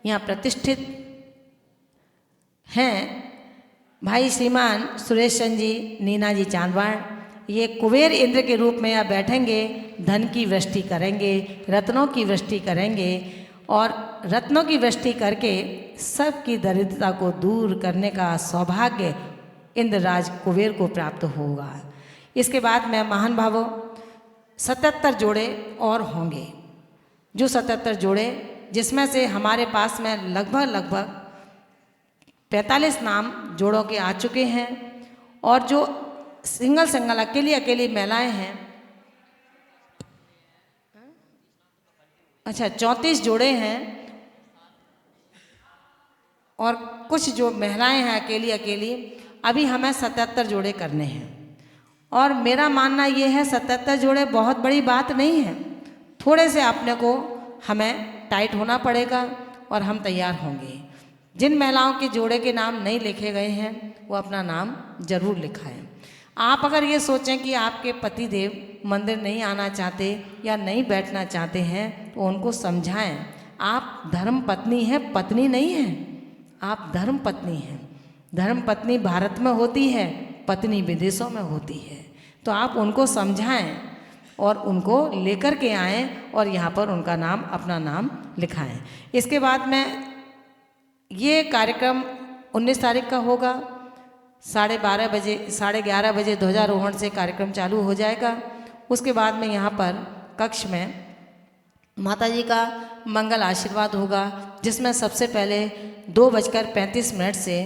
यहाँ प्रतिष्ठित हैं भाई श्रीमान सुरेश चंद जी, नीना जी चांदवाड़। ये कुबेर इंद्र के रूप में यहाँ बैठेंगे, धन की वृष्टि करेंगे, रत्नों की वृष्टि करेंगे और रत्नों की वृष्टि करके सबकी दरिद्रता को दूर करने का सौभाग्य इंद्रराज कुबेर को प्राप्त होगा। इसके बाद में महान भावों 77 जोड़े और होंगे, जो 77 जोड़े जिसमें से हमारे पास में लगभग 45 नाम जोड़ों के आ चुके हैं और जो सिंगल अकेली महिलाएं हैं, अच्छा 34 जोड़े हैं और कुछ जो महिलाएं हैं अकेली, अभी हमें 77 जोड़े करने हैं। और मेरा मानना ये है 77 जोड़े बहुत बड़ी बात नहीं है, थोड़े से अपने को हमें टाइट होना पड़ेगा और हम तैयार होंगे। जिन महिलाओं के जोड़े के नाम नहीं लिखे गए हैं वो अपना नाम जरूर लिखाएं। आप अगर ये सोचें कि आपके पति देव मंदिर नहीं आना चाहते या नहीं बैठना चाहते हैं तो उनको समझाएं, आप धर्म पत्नी हैं, पत्नी नहीं हैं। आप धर्म पत्नी हैं। धर्म पत्नी भारत में होती है, पत्नी विदेशों में होती है। तो आप उनको समझाएं और उनको लेकर के आएं और यहाँ पर उनका नाम, अपना नाम लिखाएं। इसके बाद में ये कार्यक्रम 19 तारीख का होगा। 11:30 बजे ध्वजारोहण से कार्यक्रम चालू हो जाएगा। उसके बाद में यहाँ पर कक्ष में माता जी का मंगल आशीर्वाद होगा, जिसमें सबसे पहले 2:35 से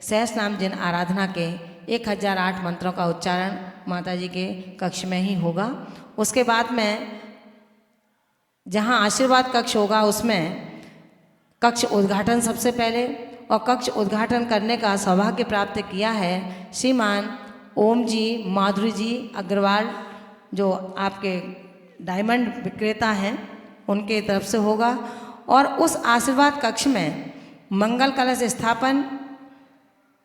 सहस नाम जिन आराधना के 1008 मंत्रों का उच्चारण माता जी के कक्ष में ही होगा। उसके बाद में जहाँ आशीर्वाद कक्ष होगा उसमें कक्ष उद्घाटन सबसे पहले, और कक्ष उद्घाटन करने का सौभाग्य प्राप्त किया है श्रीमान ओम जी, माधुरी जी अग्रवाल, जो आपके डायमंड विक्रेता हैं, उनके तरफ से होगा। और उस आशीर्वाद कक्ष में मंगल कलश स्थापन,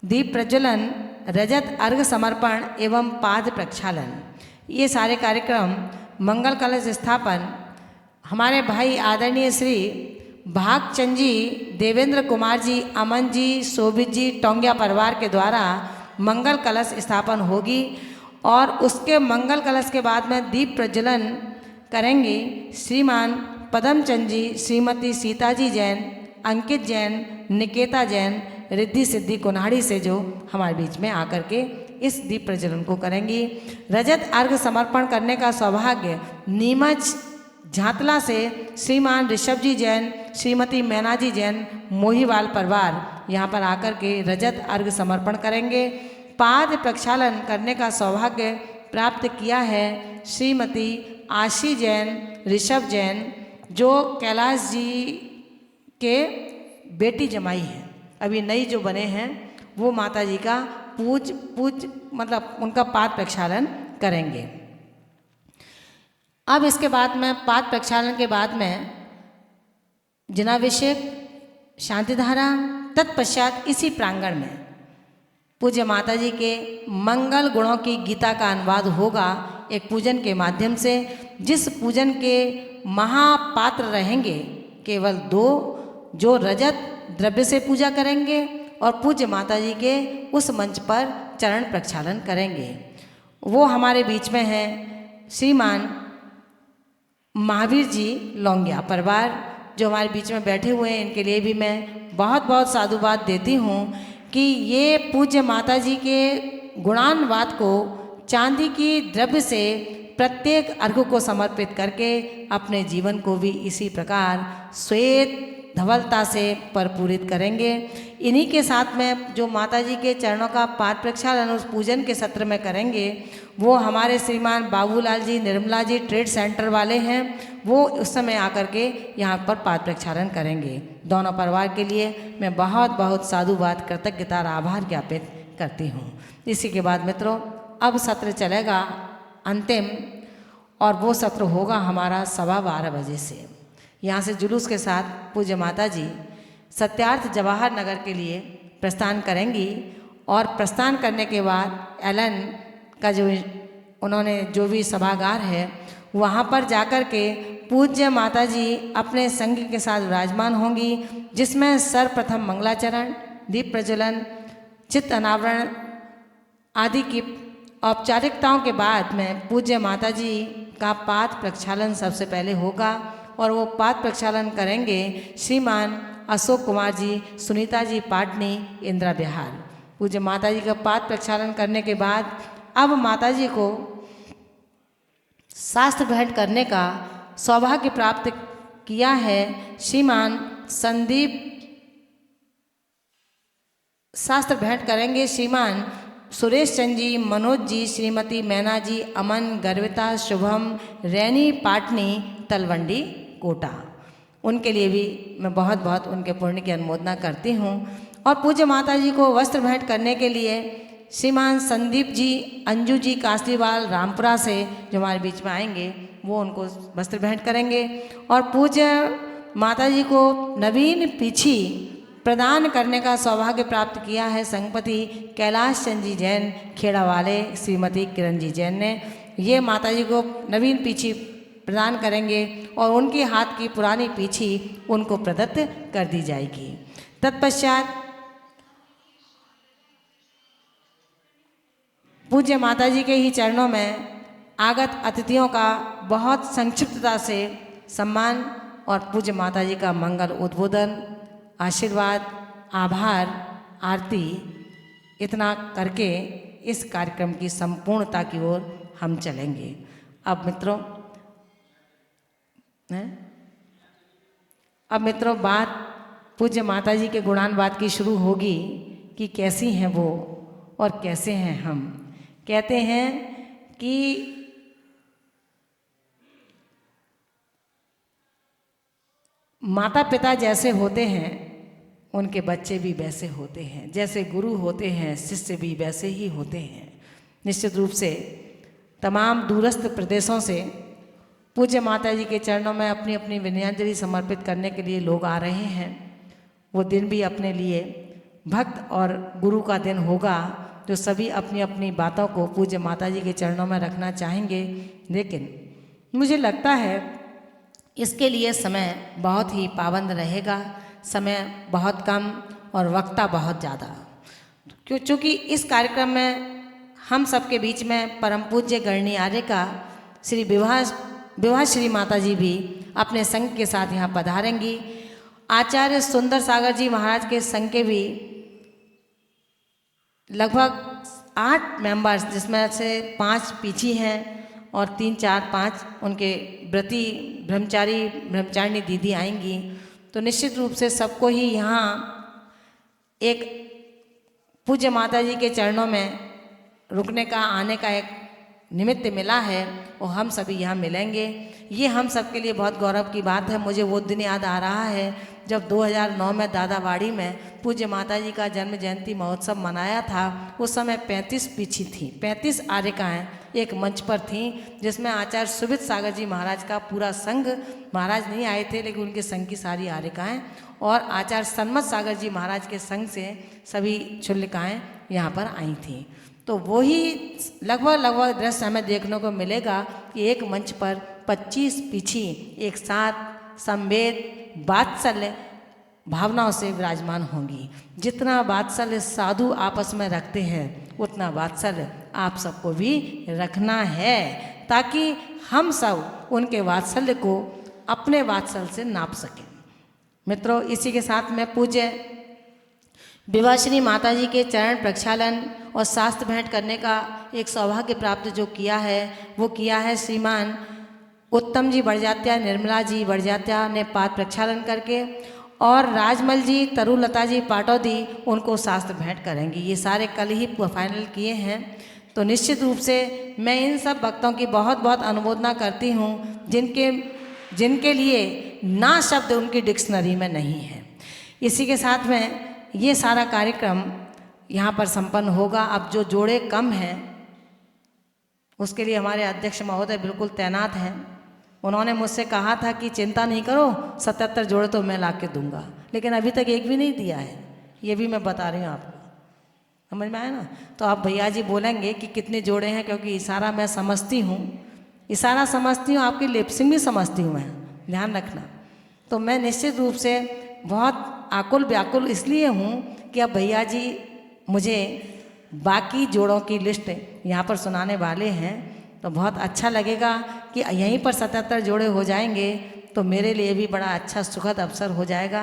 दीप प्रज्वलन, रजत अर्घ समर्पण एवं पाद प्रक्षालन, ये सारे कार्यक्रम, मंगल कलश स्थापन हमारे भाई आदरणीय श्री भागचंद जी, देवेंद्र कुमार जी, अमन जी, शोभित जी, टोंगिया परिवार के द्वारा मंगल कलश स्थापन होगी। और उसके मंगल कलश के बाद में दीप प्रज्वलन करेंगे श्रीमान पदमचंद जी, श्रीमती सीता जी जैन, अंकित जैन, निकेता जैन, रिद्धि सिद्धि कुन्हाड़ी से जो हमारे बीच में आकर के इस दीप प्रज्वलन को करेंगी। रजत अर्घ समर्पण करने का सौभाग्य नीमच झातला से श्रीमान ऋषभ जी जैन, श्रीमती मैना जी जैन, मोहीवाल परिवार यहाँ पर आकर के रजत अर्घ समर्पण करेंगे। पाद प्रक्षालन करने का सौभाग्य प्राप्त किया है श्रीमती आशी जैन, ऋषभ जैन, जो कैलाश जी के बेटी जमाई हैं, अभी नई जो बने हैं वो माता जी का पूज मतलब उनका पाद प्रक्षालन करेंगे। अब इसके बाद में पाद प्रक्षालन के बाद में जनाभिषेक, शांतिधारा, तत्पश्चात इसी प्रांगण में पूज्य माता जी के मंगल गुणों की गीता का अनुवाद होगा एक पूजन के माध्यम से, जिस पूजन के महापात्र रहेंगे केवल 2, जो रजत द्रव्य से पूजा करेंगे और पूज्य माता जी के उस मंच पर चरण प्रक्षालन करेंगे। वो हमारे बीच में हैं श्रीमान महावीर जी लौंगिया परिवार, जो हमारे बीच में बैठे हुए हैं। इनके लिए भी मैं बहुत बहुत साधुवाद देती हूँ कि ये पूज्य माता जी के गुणानुवाद को चांदी की द्रव्य से प्रत्येक अर्घ को समर्पित करके अपने जीवन को भी इसी प्रकार श्वेत धवलता से परिपूरित करेंगे। इन्हीं के साथ में जो माता जी के चरणों का पाद प्रक्षालन उस पूजन के सत्र में करेंगे, वो हमारे श्रीमान बाबूलाल जी निर्मला जी ट्रेड सेंटर वाले हैं। वो उस समय आकर के यहाँ पर पाद प्रक्षालन करेंगे। दोनों परिवार के लिए मैं बहुत बहुत साधुवाद, कृतज्ञता और आभार ज्ञापित करती हूँ। इसी के बाद मित्रों अब सत्र चलेगा अंतिम, और वो सत्र होगा हमारा 12:15 बजे से। यहाँ से जुलूस के साथ पूज्य माता जी सत्यार्थ जवाहर नगर के लिए प्रस्थान करेंगी, और प्रस्थान करने के बाद एलन का जो उन्होंने जो भी सभागार है वहाँ पर जाकर के पूज्य माता जी अपने संघ के साथ विराजमान होंगी, जिसमें सर्वप्रथम मंगलाचरण, दीप प्रज्वलन, चित्त अनावरण आदि की औपचारिकताओं के बाद में पूज्य माता जी का पाद प्रक्षालन सबसे पहले होगा, और वो पाद प्रक्षालन करेंगे श्रीमान अशोक कुमार जी, सुनीता जी पाटनी, इंदिरा बिहार। पूज्य माता जी का पाद प्रक्षालन करने के बाद अब माता जी को शास्त्र भेंट करने का सौभाग्य प्राप्त किया है श्रीमान संदीप। शास्त्र भेंट करेंगे श्रीमान सुरेश चंद जी, मनोज जी, श्रीमती मैना जी, अमन, गर्विता, शुभम, रैनी पाटनी, तलवंडी, कोटा। उनके लिए भी मैं बहुत बहुत उनके पुण्य की अनुमोदना करती हूँ। और पूज्य माता जी को वस्त्र भेंट करने के लिए श्रीमान संदीप जी, अंजू जी कासलीवाल रामपुरा से जो हमारे बीच में आएंगे, वो उनको वस्त्र भेंट करेंगे। और पूज्य माता जी को नवीन पीछी प्रदान करने का सौभाग्य प्राप्त किया है संघपति कैलाश चंद जी जैन खेड़ा वाले, श्रीमती किरण जी जैन ने। ये माता जी को नवीन पीछी प्रदान करेंगे और उनके हाथ की पुरानी पीछी उनको प्रदत्त कर दी जाएगी। तत्पश्चात पूज्य माता जी के ही चरणों में आगत अतिथियों का बहुत संक्षिप्तता से सम्मान और पूज्य माता जी का मंगल उद्बोधन, आशीर्वाद, आभार, आरती, इतना करके इस कार्यक्रम की संपूर्णता की ओर हम चलेंगे। अब मित्रों बात पूज्य माता जी के गुणानुवाद की शुरू होगी कि कैसी हैं वो और कैसे हैं हम। कहते हैं कि माता पिता जैसे होते हैं उनके बच्चे भी वैसे होते हैं, जैसे गुरु होते हैं शिष्य भी वैसे ही होते हैं। निश्चित रूप से तमाम दूरस्थ प्रदेशों से पूज्य माता जी के चरणों में अपनी अपनी विनयांजलि समर्पित करने के लिए लोग आ रहे हैं। वो दिन भी अपने लिए भक्त और गुरु का दिन होगा, जो सभी अपनी अपनी बातों को पूज्य माता जी के चरणों में रखना चाहेंगे। लेकिन मुझे लगता है इसके लिए समय बहुत ही पाबंद रहेगा, समय बहुत कम और वक्ता बहुत ज़्यादा। क्योंकि इस कार्यक्रम में हम सबके बीच में परम पूज्य गणनी आर्य का श्री विवाह श्री माता जी भी अपने संघ के साथ यहाँ पधारेंगी। आचार्य सुंदर सागर जी महाराज के संघ के भी लगभग 8 मेंबर्स, जिसमें से 5 पीछी हैं और 3 4 5 उनके व्रती ब्रह्मचारिणी दीदी आएंगी। तो निश्चित रूप से सबको ही यहाँ एक पूज्य माता जी के चरणों में रुकने का, आने का एक निमित्त मिला है और हम सभी यहाँ मिलेंगे। ये हम सबके लिए बहुत गौरव की बात है। मुझे वो दिन याद आ रहा है जब 2009 में दादावाड़ी में पूज्य माता जी का जन्म जयंती महोत्सव मनाया था। उस समय 35 पीछी थी, 35 आर्यिकाएँ एक मंच पर थीं, जिसमें आचार्य सुबित सागर जी महाराज का पूरा संघ, महाराज नहीं आए थे लेकिन उनके संघ की सारी आर्यिकाएँ, और आचार्य सन्मत सागर जी महाराज के संघ से सभी क्षुल्लिकाएँ यहाँ पर आई थीं। तो वही लगभग दृश्य हमें देखने को मिलेगा कि एक मंच पर 25 पीछी एक साथ संवेद वात्सल्य भावनाओं से विराजमान होंगी। जितना वात्सल्य साधु आपस में रखते हैं उतना वात्सल्य आप सबको भी रखना है, ताकि हम सब उनके वात्सल्य को अपने वात्सल्य से नाप सकें। मित्रों, इसी के साथ में पूज्य विभाश्री माता जी के चरण प्रक्षालन और शास्त्र भेंट करने का एक सौभाग्य प्राप्त जो किया है, वो किया है श्रीमान उत्तम जी बड़जात्या, निर्मला जी बड़जात्या ने पाद प्रक्षालन करके, और राजमल जी, तरुलता जी पाटौदी उनको शास्त्र भेंट करेंगी। ये सारे कल ही फाइनल किए हैं। तो निश्चित रूप से मैं इन सब भक्तों की बहुत बहुत अनुमोदना करती हूँ जिनके लिए ना शब्द उनकी डिक्शनरी में नहीं है। इसी के साथ में ये सारा कार्यक्रम यहाँ पर संपन्न होगा। अब जो जोड़े कम हैं उसके लिए हमारे अध्यक्ष महोदय बिल्कुल तैनात हैं। उन्होंने मुझसे कहा था कि चिंता नहीं करो, 77 जोड़े तो मैं ला के दूँगा, लेकिन अभी तक एक भी नहीं दिया है। ये भी मैं बता रही हूँ आपको, समझ में आया ना। तो आप भैया जी बोलेंगे कि कितने जोड़े हैं, क्योंकि इशारा मैं समझती हूँ, इशारा समझती हूँ, आपकी लिपसिंग भी समझती हूँ मैं, ध्यान रखना। तो मैं निश्चित रूप से बहुत आकुल व्याकुल इसलिए हूँ कि अब भैया जी मुझे बाकी जोड़ों की लिस्ट यहाँ पर सुनाने वाले हैं। तो बहुत अच्छा लगेगा कि यहीं पर 77 जोड़े हो जाएंगे, तो मेरे लिए भी बड़ा अच्छा सुखद अवसर हो जाएगा।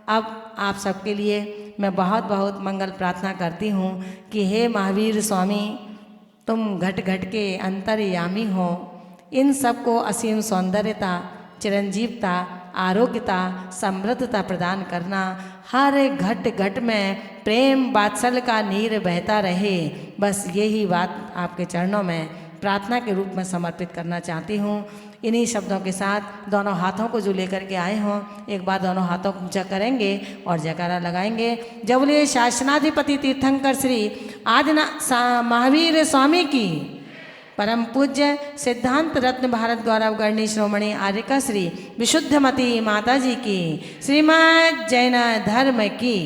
अब आप सबके लिए मैं बहुत बहुत मंगल प्रार्थना करती हूँ कि हे महावीर स्वामी, तुम घट घट के अंतर्यामी हो। इन सबको असीम सौंदर्यता, चिरंजीवता, आरोग्यता, समृद्धता प्रदान करना। हर घट घट में प्रेम वात्सल्य का नीर बहता रहे। बस यही बात आपके चरणों में प्रार्थना के रूप में समर्पित करना चाहती हूँ। इन्हीं शब्दों के साथ दोनों हाथों को जो लेकर के आए हों, एक बार दोनों हाथों को ऊंचा करेंगे और जयकारा लगाएंगे। जब बोले शासनाधिपति तीर्थंकर श्री आदिनाथ महावीर स्वामी की, परम पूज्य सिद्धांत रत्न भारत गौरव गणनी श्रोमणी आर्यिका श्री विशुद्धमती माता जी की, श्रीमद् जैन धर्म की।